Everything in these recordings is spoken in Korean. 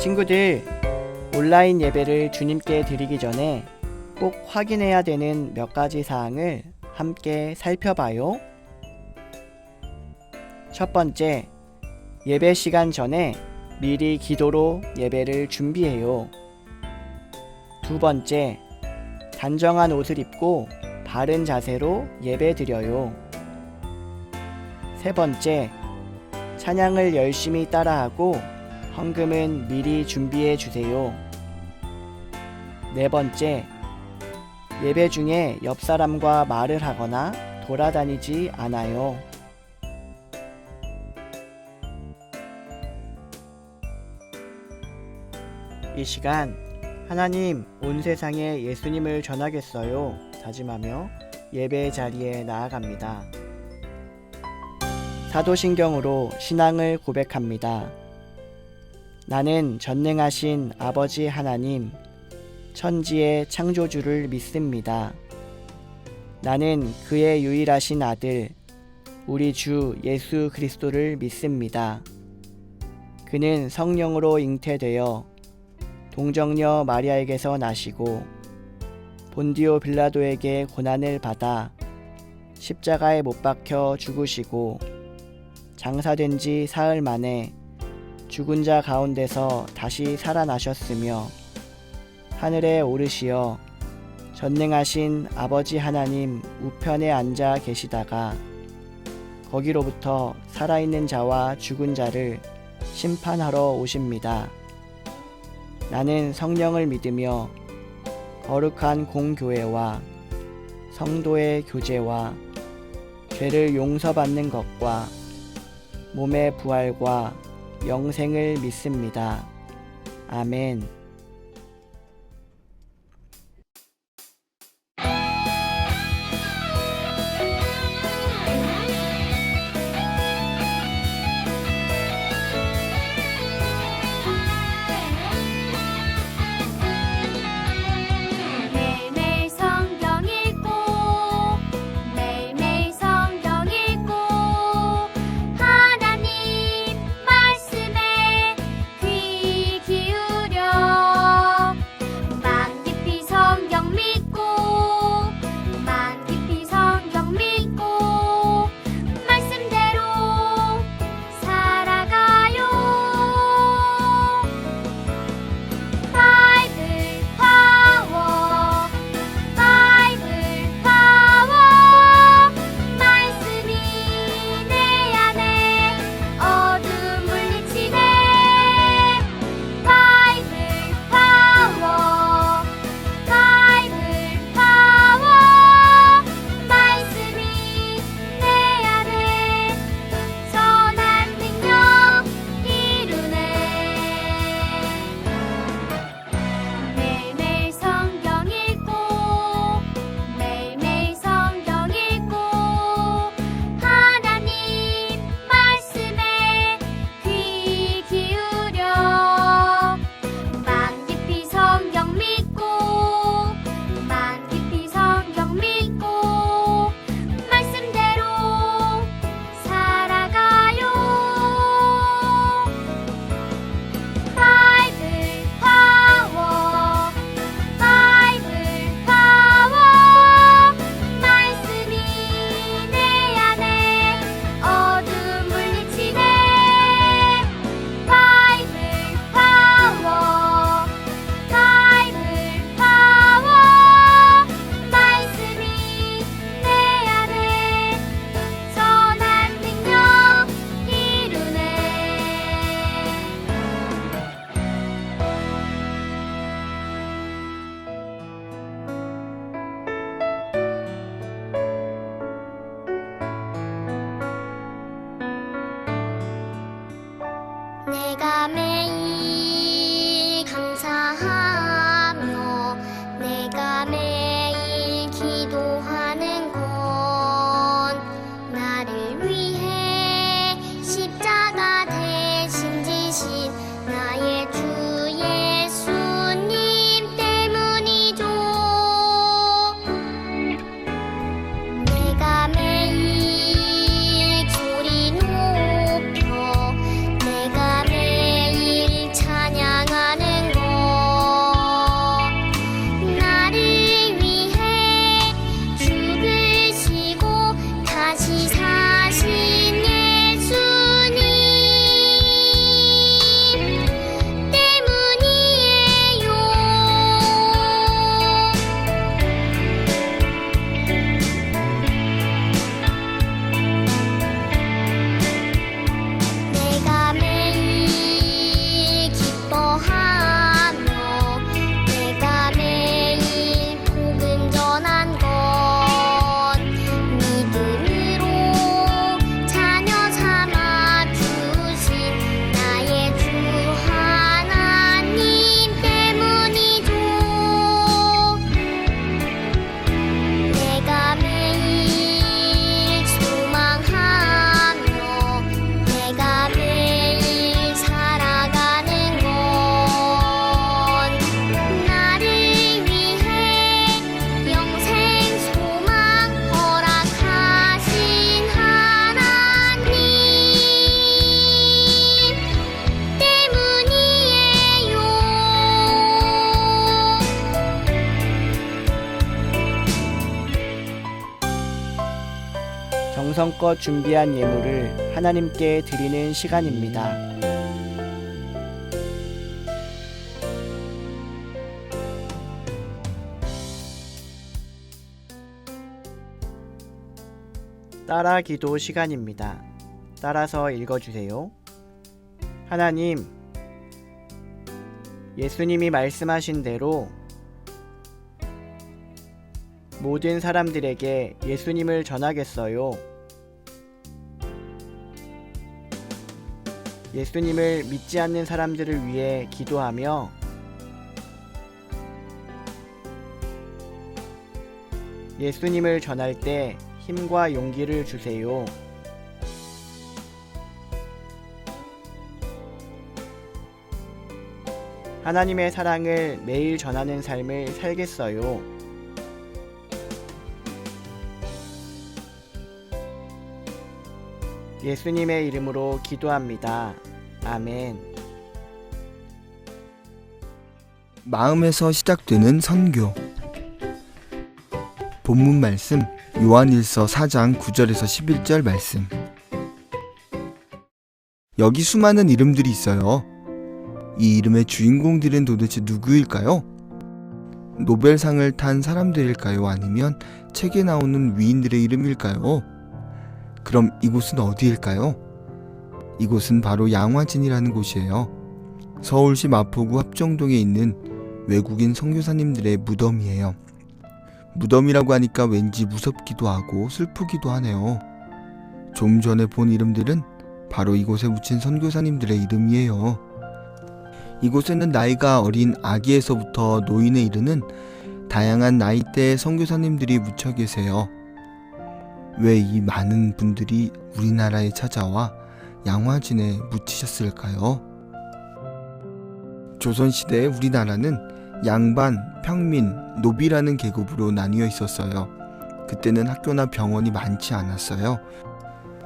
친구들, 온라인 예배를 주님께 드리기 전에 꼭 확인해야 되는 몇 가지 사항을 함께 살펴봐요. 첫 번째, 예배 시간 전에 미리 기도로 예배를 준비해요. 두 번째, 단정한 옷을 입고 바른 자세로 예배 드려요. 세 번째, 찬양을 열심히 따라하고 헌금은 미리 준비해 주세요. 네 번째, 예배 중에 옆 사람과 말을 하거나 돌아다니지 않아요. 이 시간 하나님, 온 세상에 예수님을 전하겠어요 다짐하며 예배 자리에 나아갑니다. 사도신경으로 신앙을 고백합니다. 나는 전능하신 아버지 하나님, 천지의 창조주를 믿습니다. 나는 그의 유일하신 아들, 우리 주 예수 그리스도를 믿습니다. 그는 성령으로 잉태되어 동정녀 마리아에게서 나시고 본디오 빌라도에게 고난을 받아 십자가에 못 박혀 죽으시고 장사된 지 사흘 만에 죽은 자 가운데서 다시 살아나셨으며 하늘에 오르시어 전능하신 아버지 하나님 우편에 앉아 계시다가 거기로부터 살아있는 자와 죽은 자를 심판하러 오십니다. 나는 성령을 믿으며 거룩한 공교회와 성도의 교제와 죄를 용서받는 것과 몸의 부활과 영생을 믿습니다. 아멘. 매일매일 성경 읽고 매일매일 성경 읽고 하나님 말씀에 귀 기울여 맘 깊이 성경 믿고 맘 깊이 성경 믿고 말씀대로 살아가요. 바이블 파워 바이블 파워 말씀이 내 안에 어둠 물리치네. 바이블 파워 바이블 파워 말씀이 내 안에 선한 능력 이루네. 매일매일 성경 읽고 매일매일 성경 읽고 하나님 말씀에 귀 기울여 맘 깊이 성경 믿고 맘 깊이 성경 믿고 말씀대로 살아가요. 바이블 파워 바이블 파워 말씀이 내 안에 어둠 물리치네. 바이블 파워 바이블 파워 말씀이 내 안에 선한 능력 이루네. 내가 매일 감사하며 내가 매일 기도하는 건 나를 위해 십자가 대신 지신 나의 주 예수님 때문이죠. 내가 매일 소리 높여 내가 매일 찬양하 정성껏 준비한 예물을 하나님께 드리는 시간입니다. 따라 기도 시간입니다. 따라서 읽어주세요. 하나님, 예수님이 말씀하신 대로 모든 사람들에게 예수님을 전하겠어요. 예수님을 믿지 않는 사람들을 위해 기도하며 예수님을 전할 때 힘과 용기를 주세요. 하나님의 사랑을 매일 전하는 삶을 살겠어요. 예수님의 이름으로 기도합니다. 아멘. 마음에서 시작되는 선교. 본문 말씀 요한일서 4장 9절에서 11절 말씀. 여기 수많은 이름들이 있어요. 이 이름의 주인공들은 도대체 누구일까요? 노벨상을 탄 사람들일까요? 아니면 책에 나오는 위인들의 이름일까요? 그럼 이곳은 어디일까요? 이곳은 바로 양화진이라는 곳이에요. 서울시 마포구 합정동에 있는 외국인 선교사님들의 무덤이에요. 무덤이라고 하니까 왠지 무섭기도 하고 슬프기도 하네요. 좀 전에 본 이름들은 바로 이곳에 묻힌 선교사님들의 이름이에요. 이곳에는 나이가 어린 아기에서부터 노인에 이르는 다양한 나이대의 선교사님들이 묻혀 계세요. 왜 이 많은 분들이 우리나라에 찾아와 양화진에 묻히셨을까요? 조선시대의 우리나라는 양반, 평민, 노비라는 계급으로 나뉘어 있었어요. 그때는 학교나 병원이 많지 않았어요.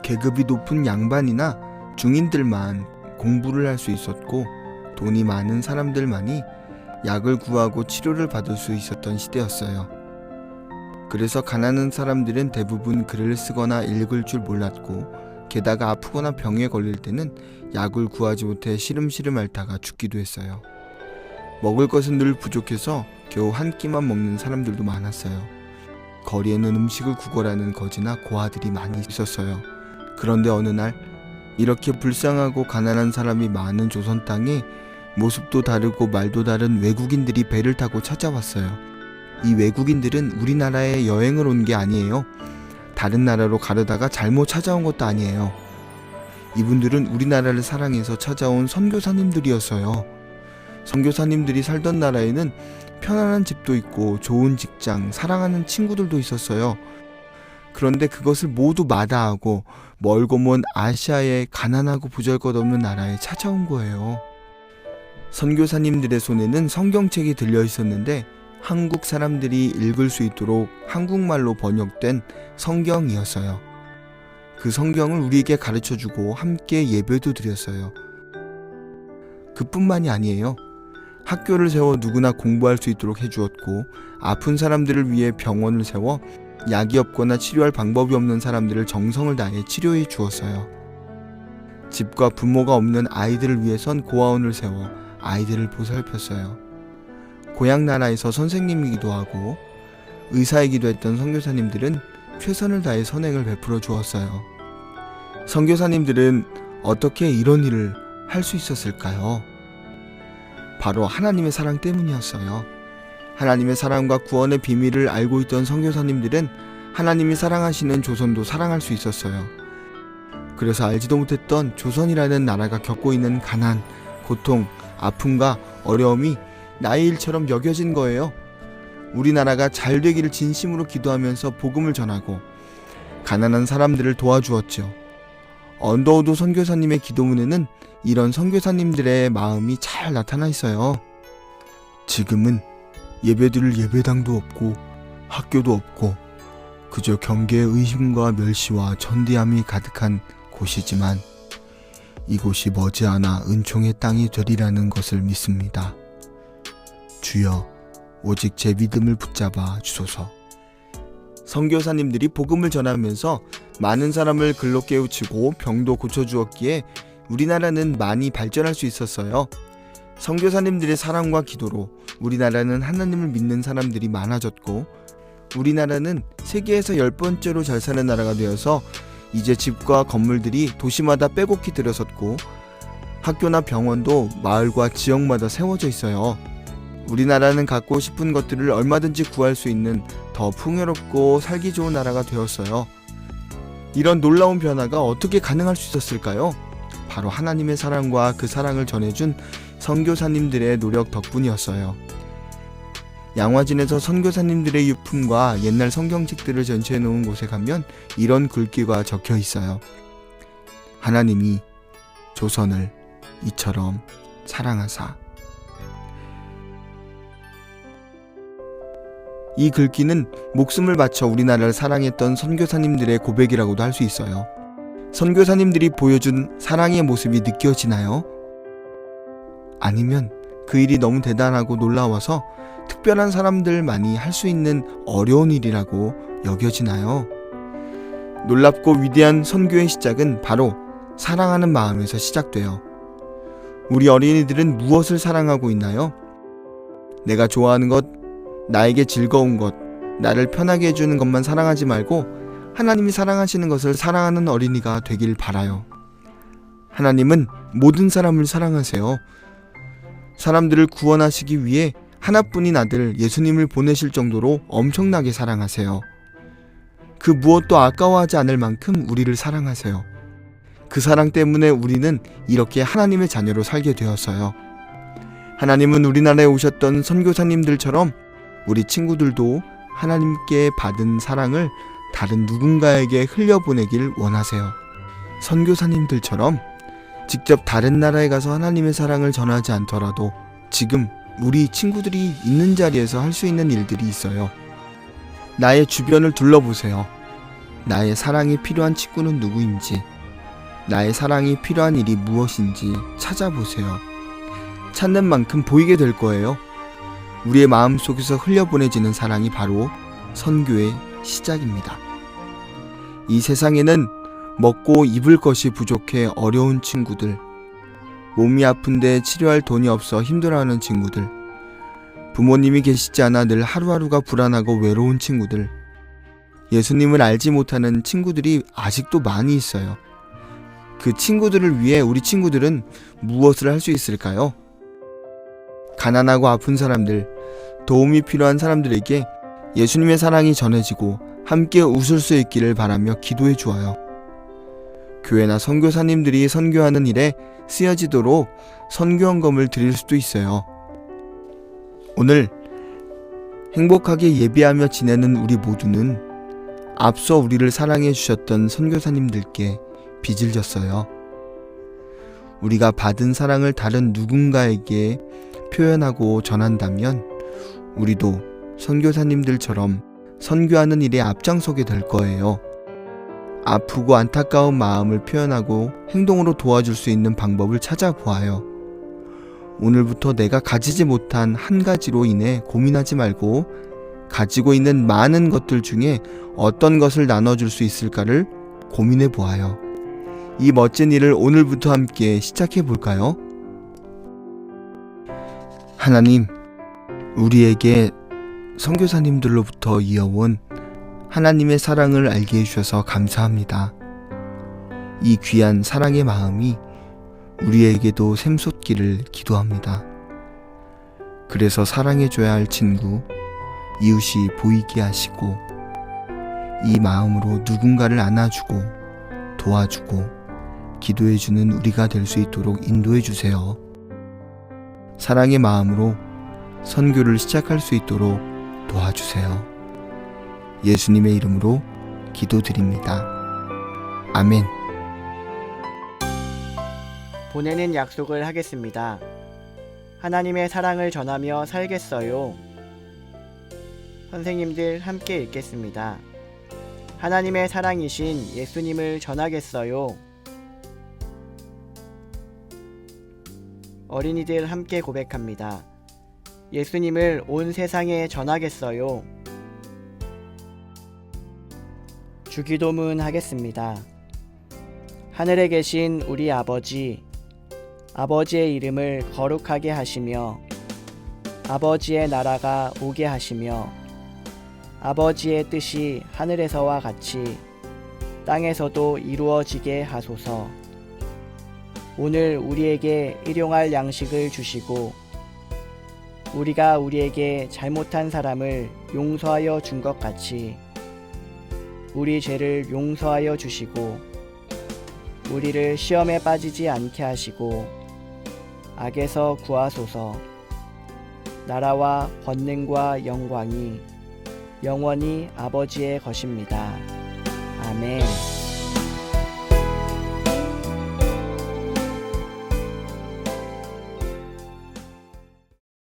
계급이 높은 양반이나 중인들만 공부를 할 수 있었고 돈이 많은 사람들만이 약을 구하고 치료를 받을 수 있었던 시대였어요. 그래서 가난한 사람들은 대부분 글을 쓰거나 읽을 줄 몰랐고 게다가 아프거나 병에 걸릴 때는 약을 구하지 못해 시름시름 앓다가 죽기도 했어요. 먹을 것은 늘 부족해서 겨우 한 끼만 먹는 사람들도 많았어요. 거리에는 음식을 구걸하는 거지나 고아들이 많이 있었어요. 그런데 어느 날 이렇게 불쌍하고 가난한 사람이 많은 조선 땅에 모습도 다르고 말도 다른 외국인들이 배를 타고 찾아왔어요. 이 외국인들은 우리나라에 여행을 온 게 아니에요. 다른 나라로 가려다가 잘못 찾아온 것도 아니에요. 이분들은 우리나라를 사랑해서 찾아온 선교사님들이었어요. 선교사님들이 살던 나라에는 편안한 집도 있고 좋은 직장, 사랑하는 친구들도 있었어요. 그런데 그것을 모두 마다하고 멀고 먼 아시아의 가난하고 보잘것없는 나라에 찾아온 거예요. 선교사님들의 손에는 성경책이 들려 있었는데 한국 사람들이 읽을 수 있도록 한국말로 번역된 성경이었어요. 그 성경을 우리에게 가르쳐주고 함께 예배도 드렸어요. 그뿐만이 아니에요. 학교를 세워 누구나 공부할 수 있도록 해주었고 아픈 사람들을 위해 병원을 세워 약이 없거나 치료할 방법이 없는 사람들을 정성을 다해 치료해 주었어요. 집과 부모가 없는 아이들을 위해선 고아원을 세워 아이들을 보살폈어요. 고향 나라에서 선생님이기도 하고 의사이기도 했던 선교사님들은 최선을 다해 선행을 베풀어 주었어요. 선교사님들은 어떻게 이런 일을 할 수 있었을까요? 바로 하나님의 사랑 때문이었어요. 하나님의 사랑과 구원의 비밀을 알고 있던 선교사님들은 하나님이 사랑하시는 조선도 사랑할 수 있었어요. 그래서 알지도 못했던 조선이라는 나라가 겪고 있는 가난, 고통, 아픔과 어려움이 나의 일처럼 여겨진 거예요. 우리나라가 잘 되기를 진심으로 기도하면서 복음을 전하고 가난한 사람들을 도와주었죠. 언더우드 선교사님의 기도문에는 이런 선교사님들의 마음이 잘 나타나 있어요. 지금은 예배드릴 예배당도 없고 학교도 없고 그저 경계의 의심과 멸시와 천대함이 가득한 곳이지만 이곳이 머지않아 은총의 땅이 되리라는 것을 믿습니다. 주여, 오직 제 믿음을 붙잡아 주소서. 선교사님들이 복음을 전하면서 많은 사람을 글로 깨우치고 병도 고쳐주었기에 우리나라는 많이 발전할 수 있었어요. 선교사님들의 사랑과 기도로 우리나라는 하나님을 믿는 사람들이 많아졌고, 우리나라는 세계에서 10번째로 잘 사는 나라가 되어서 이제 집과 건물들이 도시마다 빼곡히 들어섰고, 학교나 병원도 마을과 지역마다 세워져 있어요. 우리나라는 갖고 싶은 것들을 얼마든지 구할 수 있는 더 풍요롭고 살기 좋은 나라가 되었어요. 이런 놀라운 변화가 어떻게 가능할 수 있었을까요? 바로 하나님의 사랑과 그 사랑을 전해준 선교사님들의 노력 덕분이었어요. 양화진에서 선교사님들의 유품과 옛날 성경책들을 전시해 놓은 곳에 가면 이런 글귀가 적혀 있어요. 하나님이 조선을 이처럼 사랑하사. 이 글귀는 목숨을 바쳐 우리나라를 사랑했던 선교사님들의 고백이라고도 할 수 있어요. 선교사님들이 보여준 사랑의 모습이 느껴지나요? 아니면 그 일이 너무 대단하고 놀라워서 특별한 사람들만이 할 수 있는 어려운 일이라고 여겨지나요? 놀랍고 위대한 선교의 시작은 바로 사랑하는 마음에서 시작돼요. 우리 어린이들은 무엇을 사랑하고 있나요? 내가 좋아하는 것, 나에게 즐거운 것, 나를 편하게 해주는 것만 사랑하지 말고 하나님이 사랑하시는 것을 사랑하는 어린이가 되길 바라요. 하나님은 모든 사람을 사랑하세요. 사람들을 구원하시기 위해 하나뿐인 아들 예수님을 보내실 정도로 엄청나게 사랑하세요. 그 무엇도 아까워하지 않을 만큼 우리를 사랑하세요. 그 사랑 때문에 우리는 이렇게 하나님의 자녀로 살게 되었어요. 하나님은 우리나라에 오셨던 선교사님들처럼 우리 친구들도 하나님께 받은 사랑을 다른 누군가에게 흘려보내길 원하세요. 선교사님들처럼 직접 다른 나라에 가서 하나님의 사랑을 전하지 않더라도 지금 우리 친구들이 있는 자리에서 할 수 있는 일들이 있어요. 나의 주변을 둘러보세요. 나의 사랑이 필요한 친구는 누구인지, 나의 사랑이 필요한 일이 무엇인지 찾아보세요. 찾는 만큼 보이게 될 거예요. 우리의 마음속에서 흘려보내지는 사랑이 바로 선교의 시작입니다. 이 세상에는 먹고 입을 것이 부족해 어려운 친구들, 몸이 아픈데 치료할 돈이 없어 힘들어하는 친구들, 부모님이 계시지 않아 늘 하루하루가 불안하고 외로운 친구들, 예수님을 알지 못하는 친구들이 아직도 많이 있어요. 그 친구들을 위해 우리 친구들은 무엇을 할 수 있을까요? 가난하고 아픈 사람들, 도움이 필요한 사람들에게 예수님의 사랑이 전해지고 함께 웃을 수 있기를 바라며 기도해 주어요. 교회나 선교사님들이 선교하는 일에 쓰여지도록 선교헌금을 드릴 수도 있어요. 오늘 행복하게 예배하며 지내는 우리 모두는 앞서 우리를 사랑해 주셨던 선교사님들께 빚을 졌어요. 우리가 받은 사랑을 다른 누군가에게 표현하고 전한다면 우리도 선교사님들처럼 선교하는 일에 앞장서게 될 거예요. 아프고 안타까운 마음을 표현하고 행동으로 도와줄 수 있는 방법을 찾아보아요. 오늘부터 내가 가지지 못한 한 가지로 인해 고민하지 말고 가지고 있는 많은 것들 중에 어떤 것을 나눠줄 수 있을까를 고민해 보아요. 이 멋진 일을 오늘부터 함께 시작해 볼까요? 하나님, 우리에게 선교사님들로부터 이어온 하나님의 사랑을 알게 해주셔서 감사합니다. 이 귀한 사랑의 마음이 우리에게도 샘솟기를 기도합니다. 그래서 사랑해줘야 할 친구, 이웃이 보이게 하시고 이 마음으로 누군가를 안아주고 도와주고 기도해주는 우리가 될 수 있도록 인도해주세요. 사랑의 마음으로 선교를 시작할 수 있도록 도와주세요. 예수님의 이름으로 기도드립니다. 아멘. 보내는 약속을 하겠습니다. 하나님의 사랑을 전하며 살겠어요. 선생님들 함께 읽겠습니다. 하나님의 사랑이신 예수님을 전하겠어요. 어린이들 함께 고백합니다. 예수님을 온 세상에 전하겠어요. 주기도문 하겠습니다. 하늘에 계신 우리 아버지, 아버지의 이름을 거룩하게 하시며 아버지의 나라가 오게 하시며 아버지의 뜻이 하늘에서와 같이 땅에서도 이루어지게 하소서. 오늘 우리에게 일용할 양식을 주시고 우리가 우리에게 잘못한 사람을 용서하여 준 것 같이 우리 죄를 용서하여 주시고 우리를 시험에 빠지지 않게 하시고 악에서 구하소서. 나라와 권능과 영광이 영원히 아버지의 것입니다. 아멘.